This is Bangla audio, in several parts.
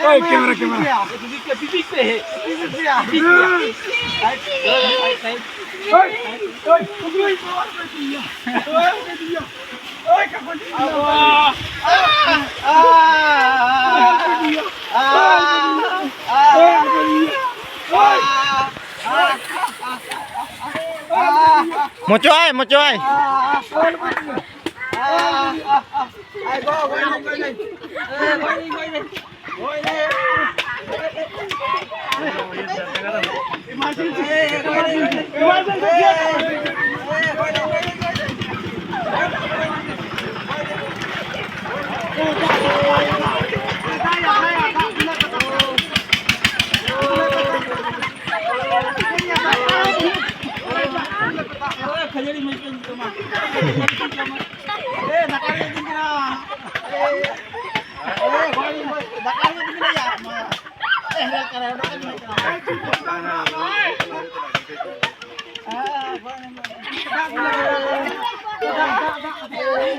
ওই camera Mocoy.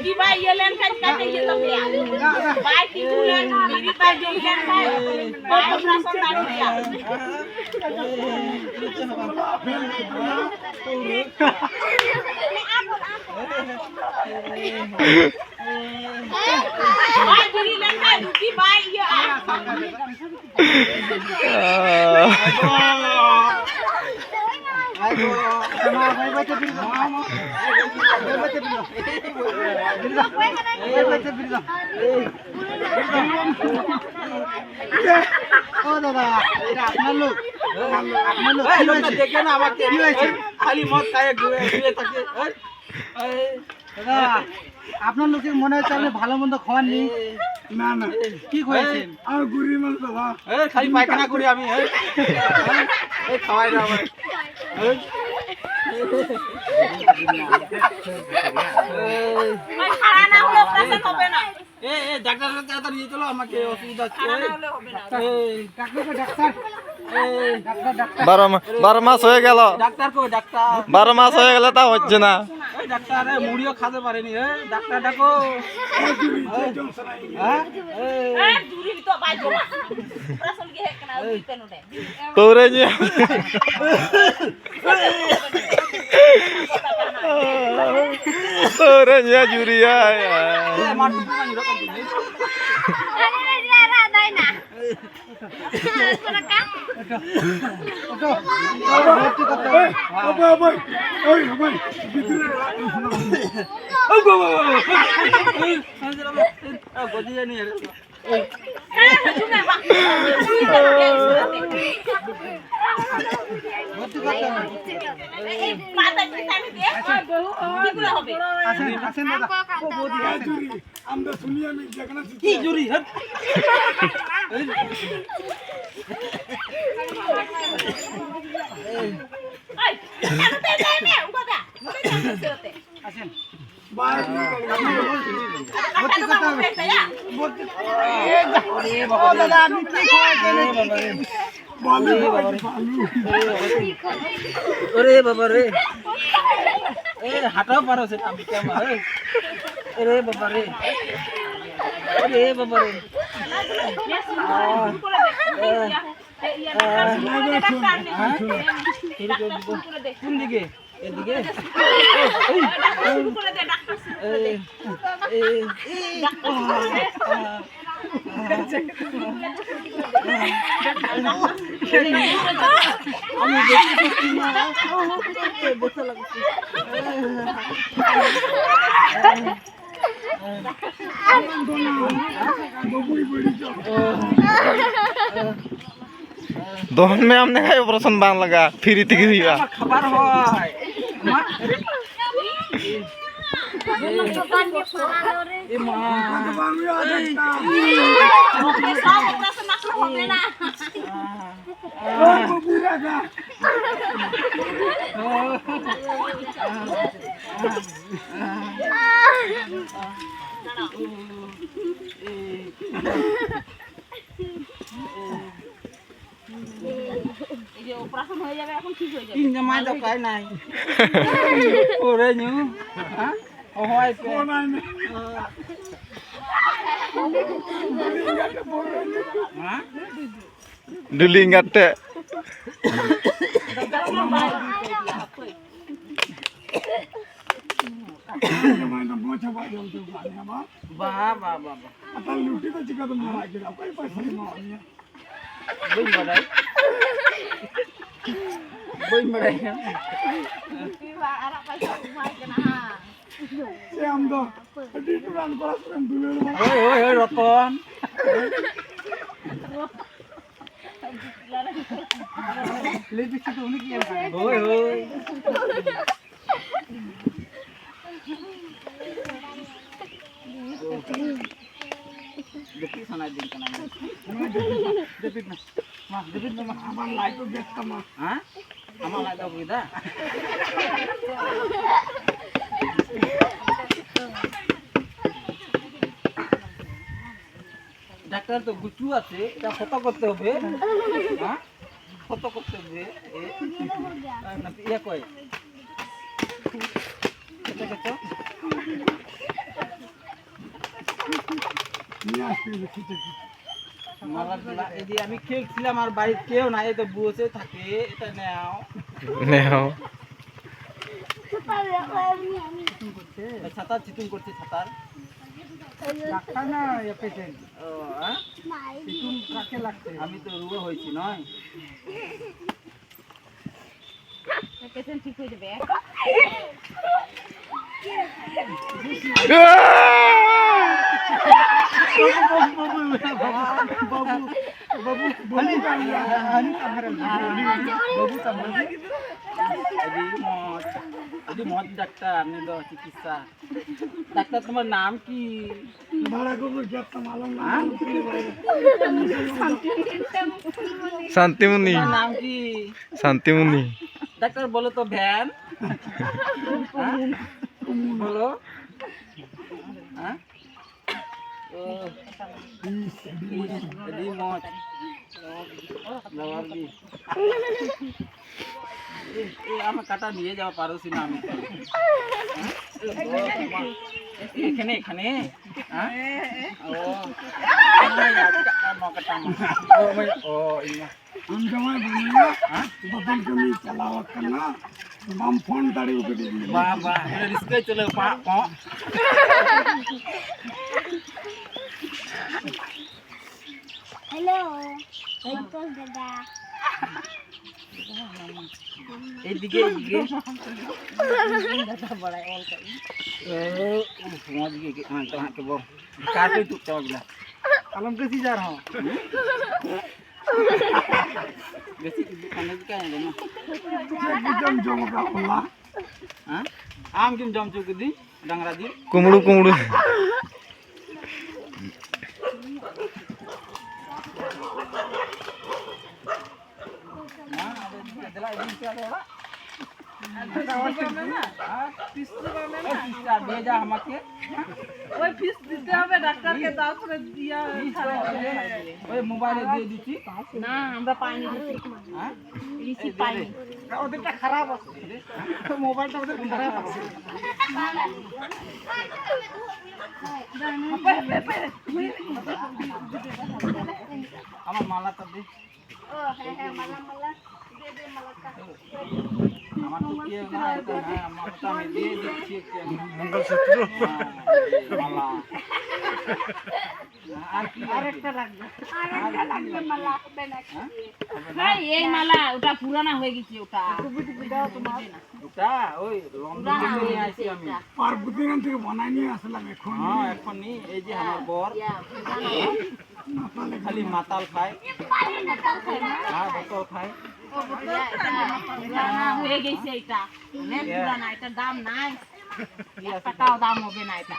Di ba yelan kan kate yelam ya. Bai titulan diri bai yelan bai. Bai prason tadi ya. Bai diri lan bai di bai ya. আপনার লোকের মনে হচ্ছে আপনি ভালো মন্দ খাওয়াননি। না কি করেছেন? আর গরিব মানুষ বাবা খালি পায়খানা করি আমি খাওয়াই না আমার খারাপ না হলে অপারেশন হবে না। ডাক্তার তাড়াতাড়ি নিয়ে চলো, আমাকে অসুবিধা হচ্ছে। বারো মাস হয়ে গেল। ডাক্তার কই ডাক্তার? 12 মাস হয়ে গেল তা হচ্ছে না। ডাক্তার মুড়িও খেতে পারেনি। ডাক্তার ডাকো। দূরে তো bai জমা। অপারেশন কি হেক না ওই পেনো দে। তোরে নিয়ে জুরিয়া আমরা শুনি আমি যেখানে কি জুরি ওরে বাবা রে, হাঁটাও পারো সেটা আমি কেমন। ওরে বাবা রে, ওরে বাবা রে, কোন দিকে? এদিকে আমি দেখতে না, ব্যথা লাগছে। दोन में हमने खाई ऑपरेशन बांध लगा फिर इतनी हुआ खबर হয় এ মা সব অপারেশন না হবে না। এই যে অপারেশন হয়ে যাবে এখন ঠিক হয়ে যাবে। তিন জামাই তো কাই নাই ওরে নিউ হ্যাঁ ও হয় কোন নাই হ্যাঁ ডুলিঙ্গাতে Mana mocha bayo tu bana ba. বাহ বাহ বাহ বাহ Atal luti to jika tu mara kira. Koi paisa ni mau ni. বই মারাই বই মারাই Se amdo. Di tu ran kolas ran dulu lu. ওই ওই ওই Ratan Lebih situ ni kian kan. ওই ওই দেখি শোনাই দিন কেন Depit na. Mas depit na aban light tu get sama. হ্যাঁ আমার লাগা বুঝা ডাক্তার তো গুচু আছে এটা ফটো করতে হবে হ্যাঁ ফটো করতে হবে ইয়া কয় এটা কত Ni aspi দেখি দেখি। মালা এই যে আমি খেলছিলাম আর বাড়িতে কেউ নাই এই তো বসে থাকে এটা নাও নেও ছাতার চিতুন করছে ছাতার ডাক্তার না ya patient. ও হ্যাঁ চিতুন কাকে লাগছে? আমি তো রুয়া হয়েছি নয় ঠিক হয়ে যাবে Babu boli kan ya. Ani kamera. Babu sama. যদি মদ ডাক্তার আপনি তো চিকিৎসা ডাক্তার তোমার নাম কি Bala ko get ta malam na. শান্তিমুনি তোমার নাম কি শান্তিমুনি ডাক্তার বলো তো ভ্যান বলো হ্যাঁ ও দি মদ জবাব দি আমার কাটা নিয়ে যাওয়া পারোছি না আমি এখানে এখানে হ্যাঁ ও ও Am jamai baniya. Badan kami chalawat karna. Bam phone tadi uke di. বাহ বাহ এটা রিস্কে চলে পা Hello. Uncle Dada. এইদিকে এইদিকে মদ গিয়ে হ্যাঁ তো হ্যাঁ তো বল কার কই টুকটা বলা Alam kasi jar ho. বেশি দোকানে কি কাজ না Cek jam jom ka Allah. হ্যাঁ আম কিম জম চুক দি ডাংরা দি কুমড়ু কুমড়ু না দেলা দিন কে দেলা দিয়ে যা আমাকে ওই ফিস দিতে হবে ডাক্তারকে দাও করে দিয়া ওই মোবাইলে দিয়ে দিচ্ছি না আমরা পাইনি হ্যাঁ রিসিভ পাইনি ওদেরটা খারাপ আছে মোবাইলটা ওদের খারাপ আছে আমার মালাটা দি Oh, malam-malam. Dede malaka. আমার তো কি না এটা হ্যাঁ মালাটা আমি দিয়ে দিচ্ছি মঙ্গলসূত্র মালা আর কি আরেকটা লাগবে Ada lagi malah benak. ভাই এই মালা ওটা পুরানা হয়ে গেছে ওটা এটা ওই লন্ডন থেকে নিয়ে আসি আমি পার্বতী গান থেকে বানাই নিয়ে আসলাম এখন হ্যাঁ এখনই এই যে আমার বর খালি মাতাল খায় হ্যাঁ বোতল খায় পুরানা হয়ে গেছে এটা অনেক পুরানা এটা দাম নাই 1 টাকাও দাম হবে না এটা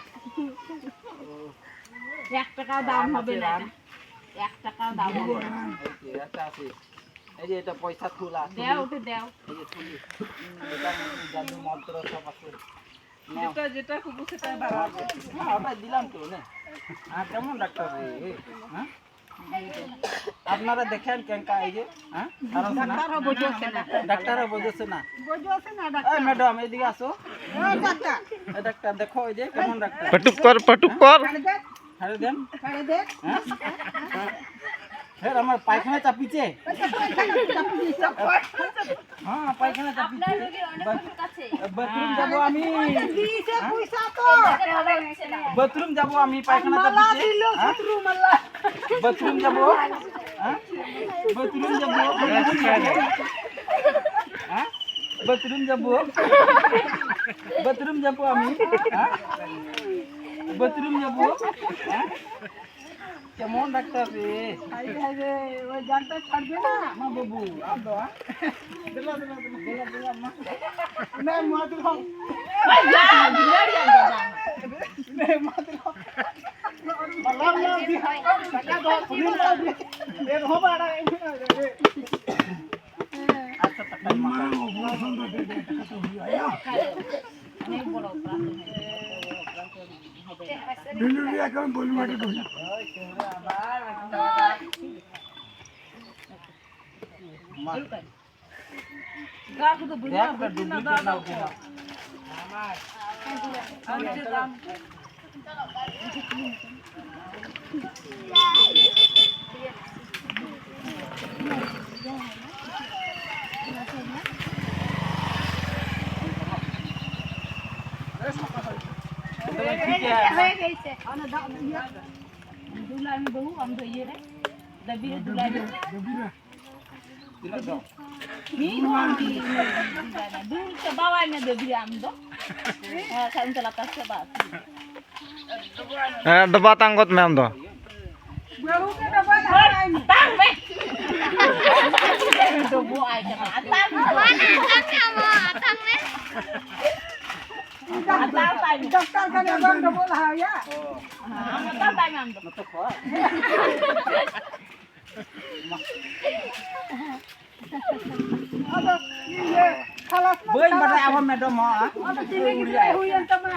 1 টাকাও দাম হবে না এটা 1 টাকাও দাম হবে না এই যে এটা আছে এই যে এটা পয়সা তোলা দেও ওটা দেও এই যে তুলি এটা জাদু মন্ত্র সব আছে যেটা যেটা খুব সেটা বাড়াবে হ্যাঁ ওটা দিলাম তো না হ্যাঁ কেমন ডাক্তার রে হ্যাঁ আপনারা দেখেন কেনকা এই যে হ্যাঁ ডাক্তারও বোঝে না ডাক্তারও বোঝে না বোঝে না এই ম্যাডাম এদিকে আসো ডাক্তার এই ডাক্তার দেখো এই যে কেমন ডাক্তার পটুক কর ছাড়ে দেন ছাড়ে দে হ্যাঁ ফের আমার পায়খানা চাপিছে হ্যাঁ পায়খানা চাপিছে বাথরুম যাবো আমি দিছে পয়সা তো বাথরুম যাবো আমি পায়খানা মালা চাপিছে দিল শত্রু মালা বাথরুম যাবো হ্যাঁ বাথরুম যাবো হ্যাঁ বাথরুম যাবো বাথরুম যাবো আমি হ্যাঁ বাথরুম যাবো হ্যাঁ কেমন ডাক্তার রে হাই হাই রে ওই জানটা ছাড়বে না মা বাবু আদো দিলা দিলা দিলা দিলা মা না মাদুর হম ওই যা বিড়াড়ি আনতে যা না মাদুর হম মালাম না দি টাকা দাও তুমি না এ হবে আড়া আচ্ছা টাকা মা অপারেশনটা ডেটে টাকা তো হয়ে আয়া অনেক বড় অপারেশন ডেলিভারি এখন বলি মাটি কই হয়ে গেছে দুলামি বহু আমি তো ইয়ে রে দবি দুলামি দিলা দাও নি dul ke bawah nya debri am do kan telah tas ke bawah হ্যাঁ ডবা তাঙ্গত ম্যাম দো বহু কে ডবা হারাই tang be do bu ai ke atang atang tai doctor কানে গন ডবল হায়া atang tai am do না তো খা আদো ইয়ে খালাস বই বাটা আবার ম্যাডাম হ্যাঁ আদো তিলে কি হুইন তমা